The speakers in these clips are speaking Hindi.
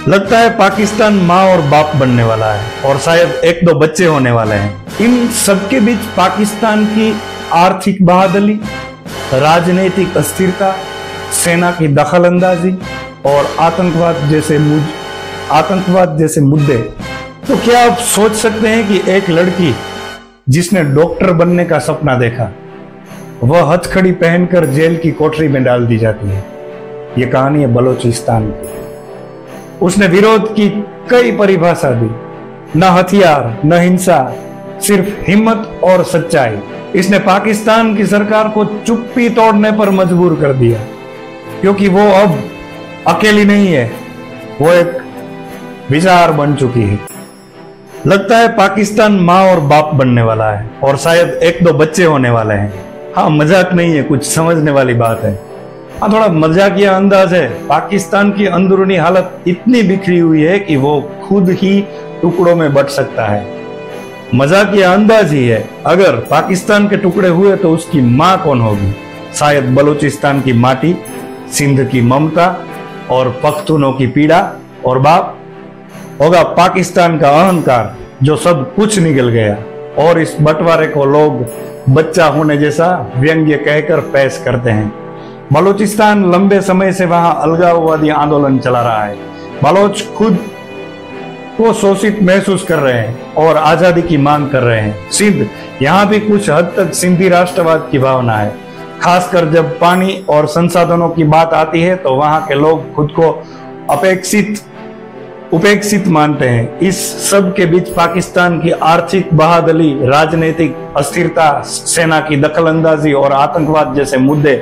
लगता है पाकिस्तान माँ और बाप बनने वाला है और शायद एक दो बच्चे होने वाले हैं। इन सबके बीच पाकिस्तान की आर्थिक बहादुरी, राजनीतिक अस्थिरता, सेना की दखलंदाजी और आतंकवाद जैसे मुद्दे। तो क्या आप सोच सकते हैं कि एक लड़की जिसने डॉक्टर बनने का सपना देखा, वह हथकड़ी पहनकर जेल की कोठरी में डाल दी जाती है। यह कहानी है बलोचिस्तान की। उसने विरोध की कई परिभाषा दी, न हथियार न हिंसा, सिर्फ हिम्मत और सच्चाई। इसने पाकिस्तान की सरकार को चुप्पी तोड़ने पर मजबूर कर दिया, क्योंकि वो अब अकेली नहीं है, वो एक विचार बन चुकी है। लगता है पाकिस्तान माँ और बाप बनने वाला है और शायद एक दो बच्चे होने वाले हैं। हाँ, मजाक नहीं है, कुछ समझने वाली बात है। हाँ, थोड़ा मजाकिया अंदाज है। पाकिस्तान की अंदरूनी हालत इतनी बिखरी हुई है कि वो खुद ही टुकड़ों में बंट सकता है। मजाकिया अंदाज ही है। अगर पाकिस्तान के टुकड़े हुए तो उसकी माँ कौन होगी? शायद बलूचिस्तान की माटी, सिंध की ममता और पख्तूनों की पीड़ा, और बाप होगा पाकिस्तान का अहंकार जो सब कुछ निगल गया। और इस बंटवारे को लोग बच्चा होने जैसा व्यंग्य कहकर पेश करते हैं। बलूचिस्तान लंबे समय से वहां अलगाववादी आंदोलन चला रहा है। बलोच खुद को शोषित महसूस कर रहे हैं और आजादी की मांग कर रहे हैं। सिंध, यहाँ भी कुछ हद तक सिंधी राष्ट्रवाद की भावना है। खासकर जब पानी और संसाधनों की बात आती है तो वहां के लोग खुद को उपेक्षित मानते हैं। इस सब के बीच पाकिस्तान की आर्थिक बहादुरी, राजनीतिक अस्थिरता, सेना की दखलंदाजी और आतंकवाद जैसे मुद्दे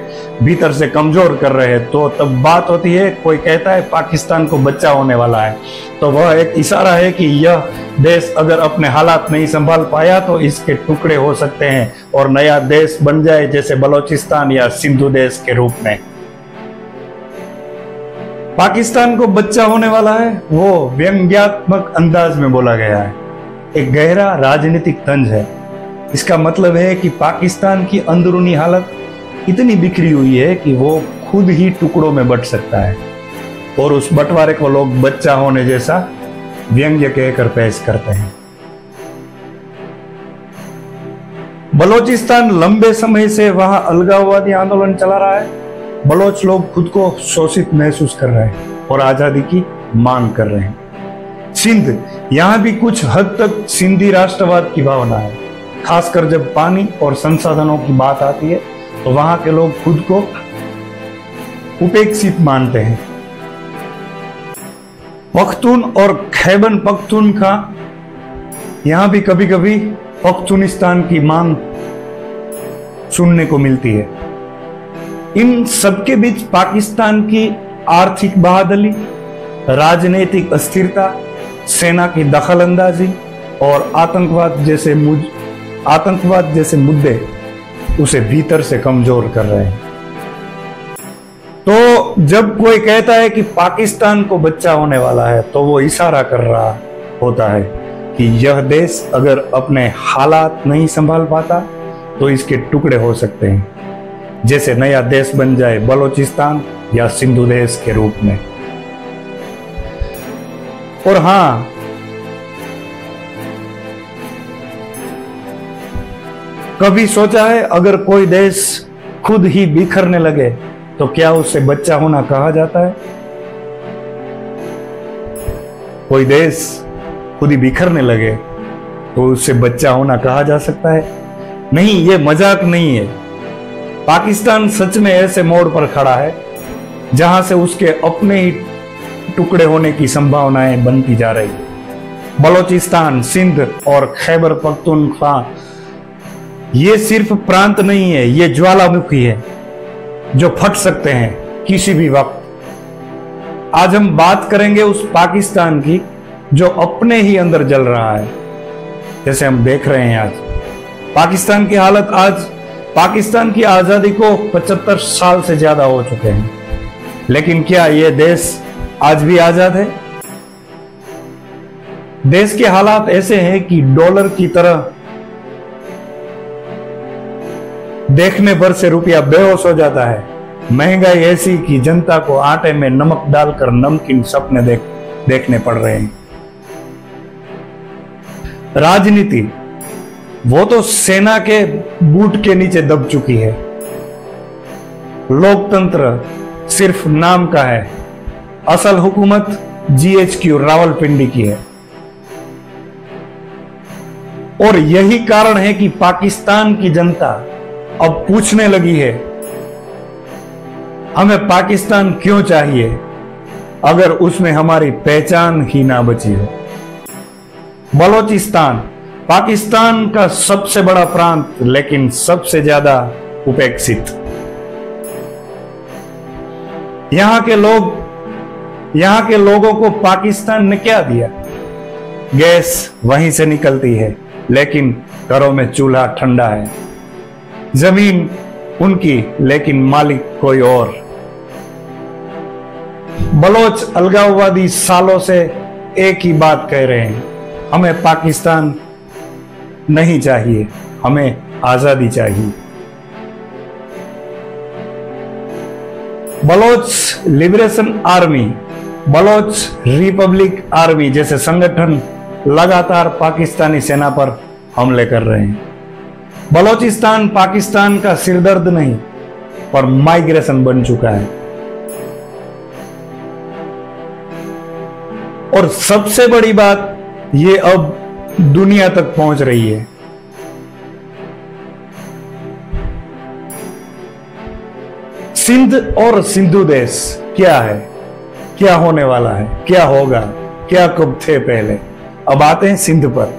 भीतर से कमजोर कर रहे हैं। तो तब बात होती है, कोई कहता है पाकिस्तान को बच्चा होने वाला है, तो वह एक इशारा है कि यह देश अगर अपने हालात नहीं संभाल पाया तो इसके टुकड़े हो सकते हैं और नया देश बन जाए, जैसे बलोचिस्तान या सिंधु देश के रूप में। पाकिस्तान को बच्चा होने वाला है, वो व्यंग्यात्मक अंदाज में बोला गया है। एक गहरा राजनीतिक तंज है। इसका मतलब है कि पाकिस्तान की अंदरूनी हालत इतनी बिखरी हुई है कि वो खुद ही टुकड़ों में बंट सकता है, और उस बंटवारे को लोग बच्चा होने जैसा व्यंग्य कहकर पेश करते हैं। बलोचिस्तान लंबे समय से वहां अलगाववादी आंदोलन चला रहा है। बलोच लोग खुद को शोषित महसूस कर रहे हैं और आजादी की मांग कर रहे हैं। सिंध, यहां भी कुछ हद तक सिंधी राष्ट्रवाद की भावना है। खासकर जब पानी और संसाधनों की बात आती है तो वहां के लोग खुद को उपेक्षित मानते हैं। पख्तून और खैबर पख्तूनख्वा, यहां भी कभी कभी पख्तूनिस्तान की मांग सुनने को मिलती है। इन सबके बीच पाकिस्तान की आर्थिक बहादुरी, राजनीतिक अस्थिरता, सेना की दखलंदाजी और आतंकवाद जैसे मुद्दे उसे भीतर से कमजोर कर रहे हैं। तो जब कोई कहता है कि पाकिस्तान को बच्चा होने वाला है, तो वो इशारा कर रहा होता है कि यह देश अगर अपने हालात नहीं संभाल पाता तो इसके टुकड़े हो सकते हैं, जैसे नया देश बन जाए बलोचिस्तान या सिंधु देश के रूप में। और हां, कभी सोचा है अगर कोई देश खुद ही बिखरने लगे तो क्या उसे बच्चा होना कहा जाता है? कोई देश खुद ही बिखरने लगे तो उसे बच्चा होना कहा जा सकता है? नहीं, ये मजाक नहीं है। पाकिस्तान सच में ऐसे मोड़ पर खड़ा है जहां से उसके अपने ही टुकड़े होने की संभावनाएं बनती जा रही है। बलोचिस्तान, सिंध और खैबर पख्तूनख्वा ये सिर्फ प्रांत नहीं है, ये ज्वालामुखी है जो फट सकते हैं किसी भी वक्त। आज हम बात करेंगे उस पाकिस्तान की जो अपने ही अंदर जल रहा है, जैसे हम देख रहे हैं आज। पाकिस्तान की हालत आज, पाकिस्तान की आजादी को 75 साल से ज्यादा हो चुके हैं, लेकिन क्या यह देश आज भी आजाद है? देश के हालात ऐसे हैं कि डॉलर की तरह देखने पर से रुपया बेहोश हो जाता है। महंगाई ऐसी कि जनता को आटे में नमक डालकर नमकीन सपने देखने पड़ रहे हैं। राजनीति वो तो सेना के बूट के नीचे दब चुकी है। लोकतंत्र सिर्फ नाम का है, असल हुकूमत GHQ रावलपिंडी की है। और यही कारण है कि पाकिस्तान की जनता अब पूछने लगी है, हमें पाकिस्तान क्यों चाहिए अगर उसमें हमारी पहचान ही ना बची हो। बलोचिस्तान पाकिस्तान का सबसे बड़ा प्रांत, लेकिन सबसे ज्यादा उपेक्षित। यहां के लोगों को पाकिस्तान ने क्या दिया? गैस वहीं से निकलती है, लेकिन घरों में चूल्हा ठंडा है। जमीन उनकी, लेकिन मालिक कोई और। बलोच अलगाववादी सालों से एक ही बात कह रहे हैं, हमें पाकिस्तान नहीं चाहिए, हमें आजादी चाहिए। Baloch liberation army, Baloch republic army जैसे संगठन लगातार पाकिस्तानी सेना पर हमले कर रहे हैं। बलोचिस्तान पाकिस्तान का सिरदर्द नहीं, पर माइग्रेशन बन चुका है। और सबसे बड़ी बात, ये अब दुनिया तक पहुंच रही है। सिंध और सिंधु देश क्या है, क्या होने वाला है, क्या होगा, क्या कब थे पहले। अब आते हैं सिंध पर,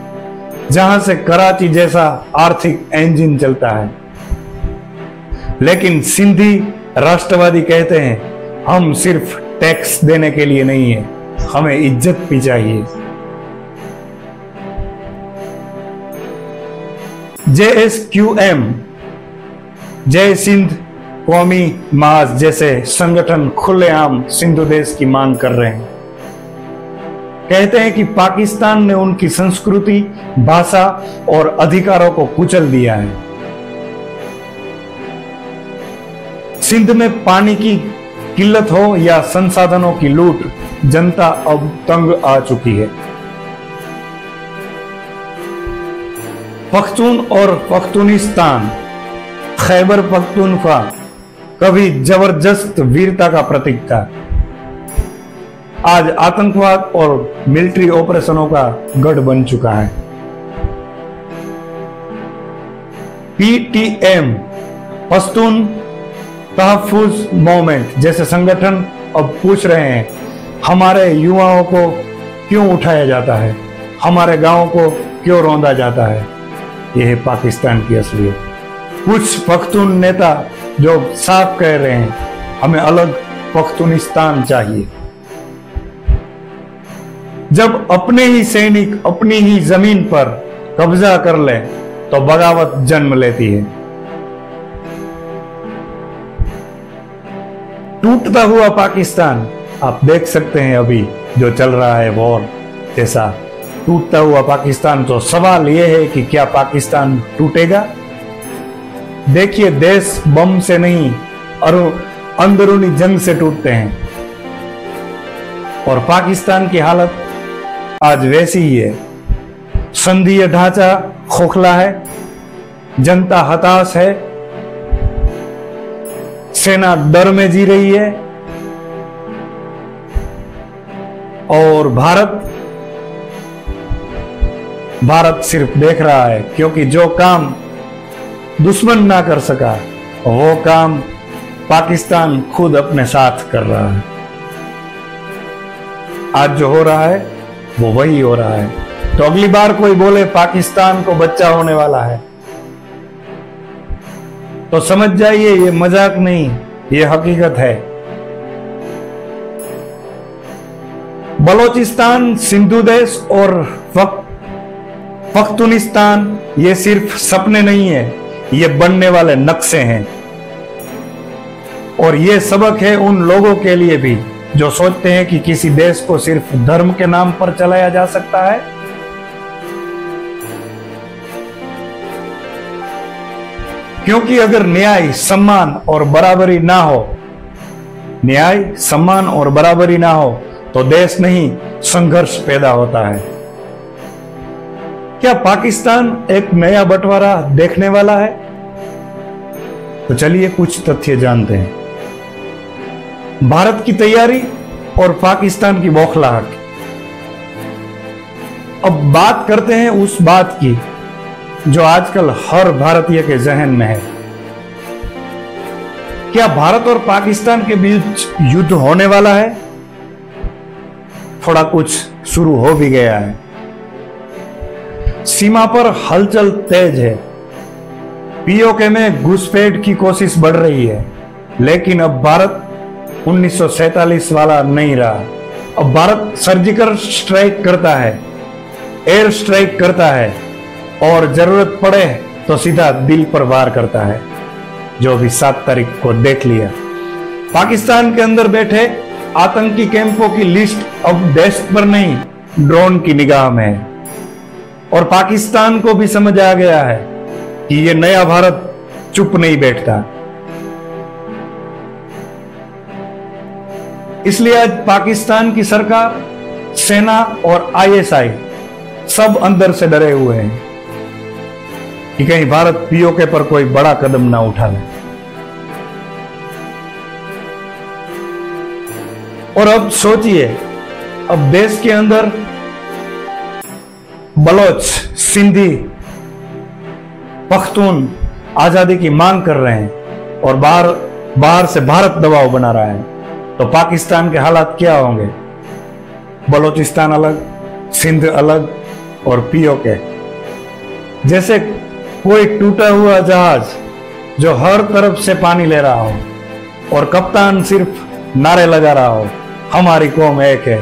जहां से कराची जैसा आर्थिक इंजन चलता है। लेकिन सिंधी राष्ट्रवादी कहते हैं, हम सिर्फ टैक्स देने के लिए नहीं है, हमें इज्जत भी चाहिए। JSQM, जय सिंध कौमी महाज जैसे संगठन खुलेआम सिंधु देश की मांग कर रहे हैं। कहते हैं कि पाकिस्तान ने उनकी संस्कृति, भाषा और अधिकारों को कुचल दिया है। सिंध में पानी की किल्लत हो या संसाधनों की लूट, जनता अब तंग आ चुकी है। पख्तून और पख्तूनिस्तान, खैबर पख्तूनख्वा कभी जबरदस्त वीरता का प्रतीक था, आज आतंकवाद और मिलिट्री ऑपरेशनों का गढ़ बन चुका है। PTM, पश्तून तहफ्फुज मूवमेंट जैसे संगठन अब पूछ रहे हैं, हमारे युवाओं को क्यों उठाया जाता है, हमारे गांवों को क्यों रौंदा जाता है। यह है पाकिस्तान की असलियत। कुछ पख्तून नेता जो साफ कह रहे हैं, हमें अलग पख्तूनिस्तान चाहिए। जब अपने ही सैनिक अपनी ही जमीन पर कब्जा कर ले तो बगावत जन्म लेती है। टूटता हुआ पाकिस्तान आप देख सकते हैं, अभी जो चल रहा है वॉर जैसा टूटता हुआ पाकिस्तान। तो सवाल यह है कि क्या पाकिस्तान टूटेगा? देखिए, देश बम से नहीं और अंदरूनी जंग से टूटते हैं, और पाकिस्तान की हालत आज वैसी ही है। संघीय ढांचा खोखला है, जनता हताश है, सेना डर में जी रही है, और भारत सिर्फ देख रहा है, क्योंकि जो काम दुश्मन ना कर सका वो काम पाकिस्तान खुद अपने साथ कर रहा है। आज जो हो रहा है वो वही हो रहा है। तो अगली बार कोई बोले पाकिस्तान को बच्चा होने वाला है, तो समझ जाइए ये मजाक नहीं, ये हकीकत है। बलोचिस्तान, सिंधु देश और पख्तूनिस्तान ये सिर्फ सपने नहीं है, ये बनने वाले नक्शे हैं। और ये सबक है उन लोगों के लिए भी जो सोचते हैं कि किसी देश को सिर्फ धर्म के नाम पर चलाया जा सकता है। क्योंकि अगर न्याय, सम्मान और बराबरी ना हो, न्याय, सम्मान और बराबरी ना हो, तो देश नहीं, संघर्ष पैदा होता है। क्या पाकिस्तान एक नया बंटवारा देखने वाला है? तो चलिए कुछ तथ्य जानते हैं। भारत की तैयारी और पाकिस्तान की बौखलाहट। अब बात करते हैं उस बात की जो आजकल हर भारतीय के जहन में है। क्या भारत और पाकिस्तान के बीच युद्ध होने वाला है? थोड़ा कुछ शुरू हो भी गया है। सीमा पर हलचल तेज है। पीओके में घुसपैठ की कोशिश बढ़ रही है, लेकिन अब भारत 1947 वाला नहीं रहा। अब भारत सर्जिकल स्ट्राइक करता है, एयर स्ट्राइक करता है और जरूरत पड़े तो सीधा दिल पर वार करता है, जो अभी 7 तारीख को देख लिया। पाकिस्तान के अंदर बैठे आतंकी कैंपों की लिस्ट अब डेस्क पर नहीं, ड्रोन की निगाह में है। और पाकिस्तान को भी समझ आ गया है कि यह नया भारत चुप नहीं बैठता। इसलिए आज पाकिस्तान की सरकार, सेना और आईएसआई सब अंदर से डरे हुए हैं कि कहीं भारत पीओके पर कोई बड़ा कदम ना उठा ले। और अब सोचिए, अब देश के अंदर बलोच, सिंधी, पख्तून आजादी की मांग कर रहे हैं और बाहर से भारत दबाव बना रहा है, तो पाकिस्तान के हालात क्या होंगे? बलोचिस्तान अलग, सिंध अलग और पीओके जैसे कोई टूटा हुआ जहाज जो हर तरफ से पानी ले रहा हो और कप्तान सिर्फ नारे लगा रहा हो, हमारी कौम एक है।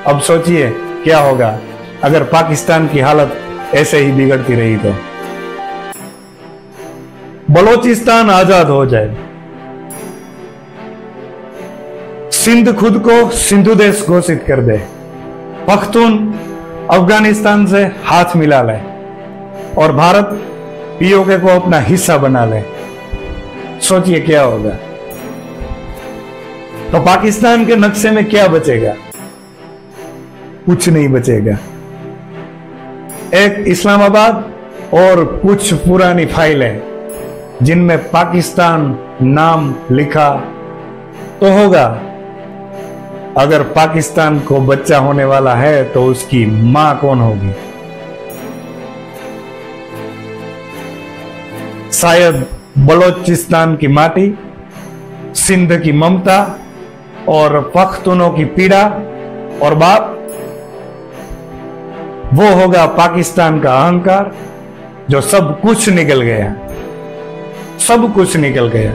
अब सोचिए क्या होगा अगर पाकिस्तान की हालत ऐसे ही बिगड़ती रही तो। बलोचिस्तान आजाद हो जाए, सिंध खुद को सिंधु देश घोषित कर दे, पख्तून अफगानिस्तान से हाथ मिला ले और भारत पीओके को अपना हिस्सा बना ले, सोचिए क्या होगा। तो पाकिस्तान के नक्शे में क्या बचेगा? कुछ नहीं बचेगा। एक इस्लामाबाद और कुछ पुरानी फाइलें जिनमें पाकिस्तान नाम लिखा तो होगा। अगर पाकिस्तान को बच्चा होने वाला है तो उसकी मां कौन होगी? शायद बलोचिस्तान की माटी, सिंध की ममता और पख्तूनों की पीड़ा और बाप। वो होगा पाकिस्तान का अहंकार जो सब कुछ निकल गया, सब कुछ निकल गया।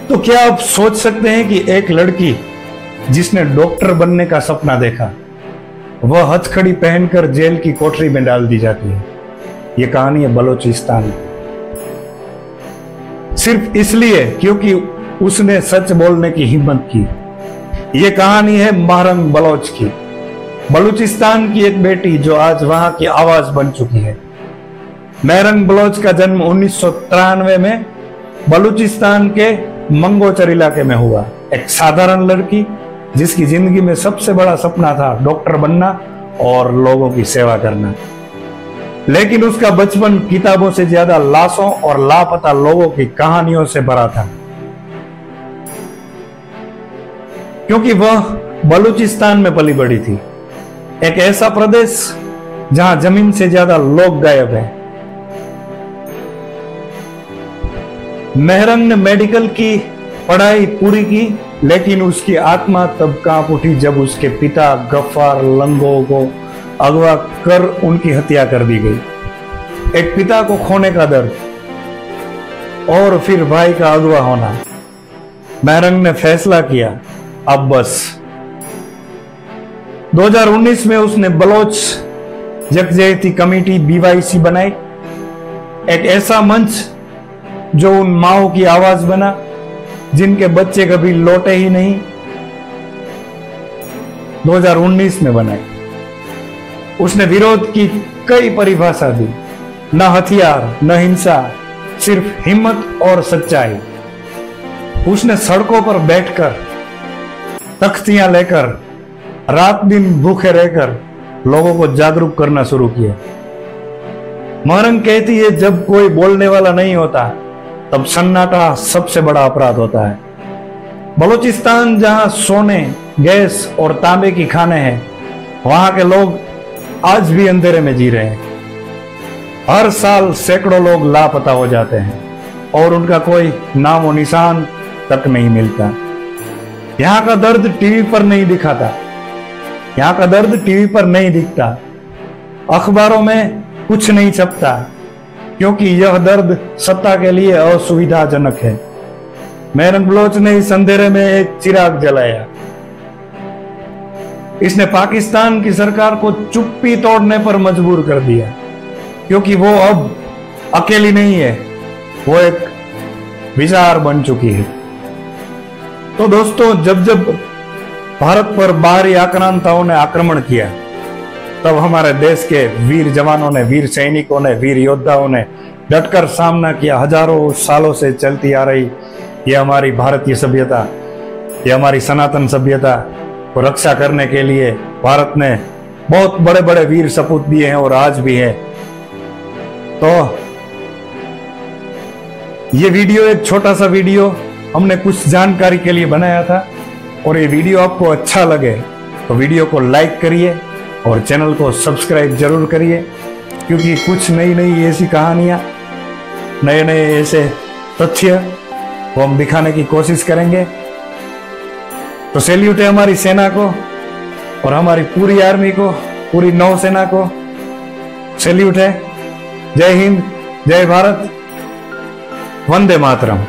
तो क्या आप सोच सकते हैं कि एक लड़की जिसने डॉक्टर बनने का सपना देखा, वह हथकड़ी पहनकर जेल की कोठरी में डाल दी जाती है। यह कहानी है बलोचिस्तान, सिर्फ इसलिए क्योंकि उसने सच बोलने की हिम्मत की। यह कहानी है महरंग बलोच की, बलूचिस्तान की एक बेटी जो आज वहां की आवाज बन चुकी है। महरंग बलोच का जन्म 1993 में बलूचिस्तान के मंगोचर इलाके में हुआ। एक साधारण लड़की जिसकी जिंदगी में सबसे बड़ा सपना था डॉक्टर बनना और लोगों की सेवा करना, लेकिन उसका बचपन किताबों से ज्यादा लाशों और लापता लोगों की कहानियों से भरा था, क्योंकि वह बलूचिस्तान में पली बड़ी थी, एक ऐसा प्रदेश जहां जमीन से ज्यादा लोग गायब हैं। महरंग ने मेडिकल की पढ़ाई पूरी की, लेकिन उसकी आत्मा तब कांप उठी जब उसके पिता गफ्फार लंगो को अगवा कर उनकी हत्या कर दी गई। एक पिता को खोने का दर्द और फिर भाई का अगवा होना। महरंग ने फैसला किया, अब बस। 2019 में उसने बलोच यकजहती कमेटी BYC बनाई, एक ऐसा मंच जो उन माओं की आवाज बना जिनके बच्चे कभी लौटे ही नहीं। 2019 में बनाई। उसने विरोध की कई परिभाषा दी, न हथियार न हिंसा, सिर्फ हिम्मत और सच्चाई। उसने सड़कों पर बैठकर तख्तियां लेकर रात दिन भूखे रहकर लोगों को जागरूक करना शुरू किया। महरंग कहती है, जब कोई बोलने वाला नहीं होता तब सन्नाटा सबसे बड़ा अपराध होता है। बलूचिस्तान जहां सोने, गैस और तांबे की खानें हैं, वहां के लोग आज भी अंधेरे में जी रहे हैं। हर साल सैकड़ों लोग लापता हो जाते हैं और उनका कोई नामो निशान तक नहीं मिलता। यहाँ का दर्द टीवी पर नहीं दिखाता, यहाँ का दर्द टीवी पर नहीं दिखता, अखबारों में कुछ नहीं छपता, क्योंकि यह दर्द सत्ता के लिए असुविधाजनक है। महरंग बलोच ने इस अंधेरे में एक चिराग जलाया। इसने पाकिस्तान की सरकार को चुप्पी तोड़ने पर मजबूर कर दिया, क्योंकि वो अब अकेली नहीं है, वो एक विचार बन चुकी है। तो दोस्तों, जब जब भारत पर बाहरी आक्रांताओं ने आक्रमण किया, तब हमारे देश के वीर जवानों ने, वीर सैनिकों ने, वीर योद्धाओं ने डटकर सामना किया। हजारों सालों से चलती आ रही ये हमारी भारतीय सभ्यता, ये हमारी सनातन सभ्यता को रक्षा करने के लिए भारत ने बहुत बड़े बड़े वीर सपूत दिए हैं और आज भी है। तो ये वीडियो एक छोटा सा वीडियो हमने कुछ जानकारी के लिए बनाया था, और ये वीडियो आपको अच्छा लगे तो वीडियो को लाइक करिए और चैनल को सब्सक्राइब जरूर करिए, क्योंकि कुछ नई नई ऐसी कहानियां, नए नए ऐसे तथ्य वो हम दिखाने की कोशिश करेंगे। तो सैल्यूट है हमारी सेना को और हमारी पूरी आर्मी को, पूरी नौसेना को सैल्यूट है। जय हिंद, जय भारत, वंदे मातरम।